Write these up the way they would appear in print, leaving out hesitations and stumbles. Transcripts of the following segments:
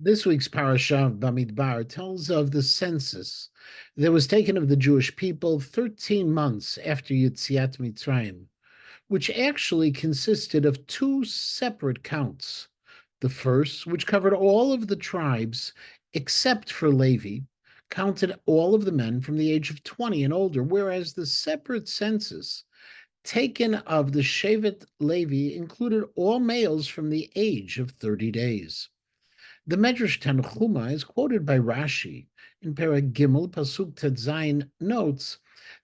This week's parasha of Bamidbar tells of the census that was taken of the Jewish people 13 months after Yetziat Mitzrayim, which actually consisted of two separate counts. The first, which covered all of the tribes except for Levi, counted all of the men from the age of 20 and older, whereas the separate census taken of the Shevet Levi included all males from the age of 30 days. The Medrash Tanchuma is quoted by Rashi in Perek Gimel, Pasuk Tet Zayin, notes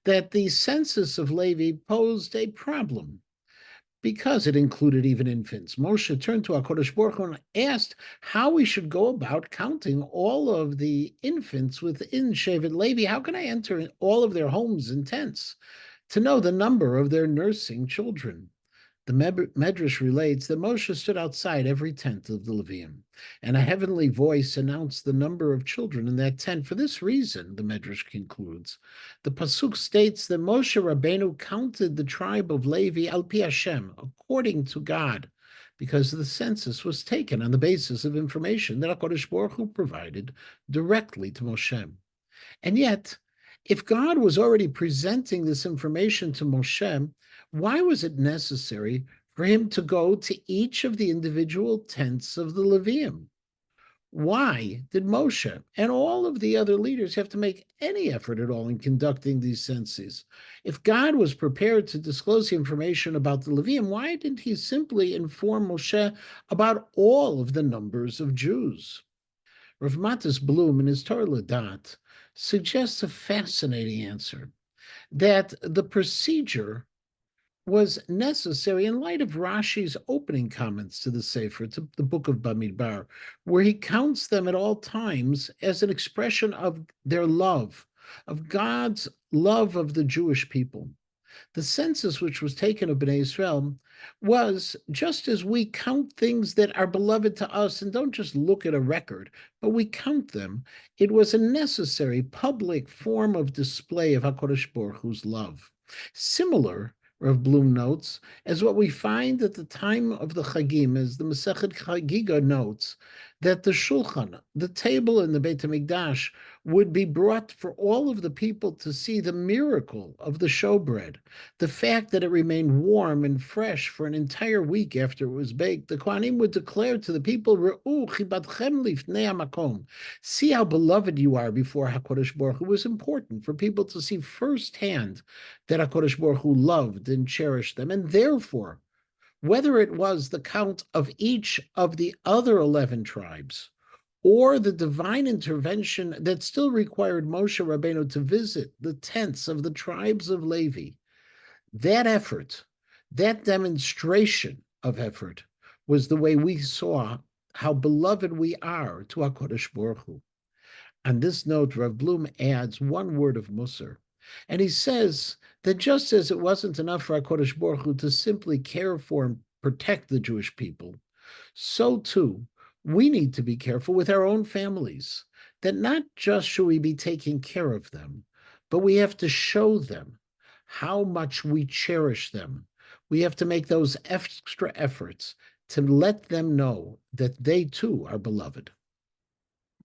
that the census of Levi posed a problem because it included even infants. Moshe turned to HaKadosh Baruch Hu and asked how we should go about counting all of the infants within Shevet Levi. How can I enter all of their homes and tents to know the number of their nursing children? The Medrash relates that Moshe stood outside every tent of the Levium, and a heavenly voice announced the number of children in that tent. For this reason, the Medrash concludes, the Pasuk states that Moshe Rabbeinu counted the tribe of Levi al pi Hashem, according to God, because the census was taken on the basis of information that HaKadosh Baruch Hu provided directly to Moshe. And yet, if God was already presenting this information to Moshe, why was it necessary for him to go to each of the individual tents of the Levium? Why did Moshe and all of the other leaders have to make any effort at all in conducting these censuses? If God was prepared to disclose the information about the Levium, why didn't he simply inform Moshe about all of the numbers of Jews? Rav Matis Bloom, in his Torah Ladat, suggests a fascinating answer, that the procedure was necessary in light of Rashi's opening comments to the Sefer, to the book of Bamidbar, where he counts them at all times as an expression of their love, of God's love of the Jewish people. The census which was taken of Bnei Israel was just as we count things that are beloved to us and don't just look at a record, but we count them. It was a necessary public form of display of HaKadosh Baruch Hu's love. Similar, Rav Bloom notes, as what we find at the time of the Chagim, as the Masechet Chagiga notes, that the Shulchan, the table in the Beit HaMikdash, would be brought for all of the people to see the miracle of the showbread, the fact that it remained warm and fresh for an entire week after it was baked. The Kohanim would declare to the people, Re'u chibatchem lifnei hamakom. See how beloved you are before HaKadosh Baruch Hu. It was important for people to see firsthand that HaKadosh Baruch Hu loved and cherished them, and therefore, whether it was the count of each of the other 11 tribes or the divine intervention that still required Moshe Rabbeinu to visit the tents of the tribes of Levi, that effort, that demonstration of effort, was the way we saw how beloved we are to HaKadosh Baruch Hu. On this note, Rav Bloom adds one word of Musar, and he says that just as it wasn't enough for HaKadosh Baruch Hu to simply care for and protect the Jewish people, so too we need to be careful with our own families, that not just should we be taking care of them, but we have to show them how much we cherish them. We have to make those extra efforts to let them know that they too are beloved.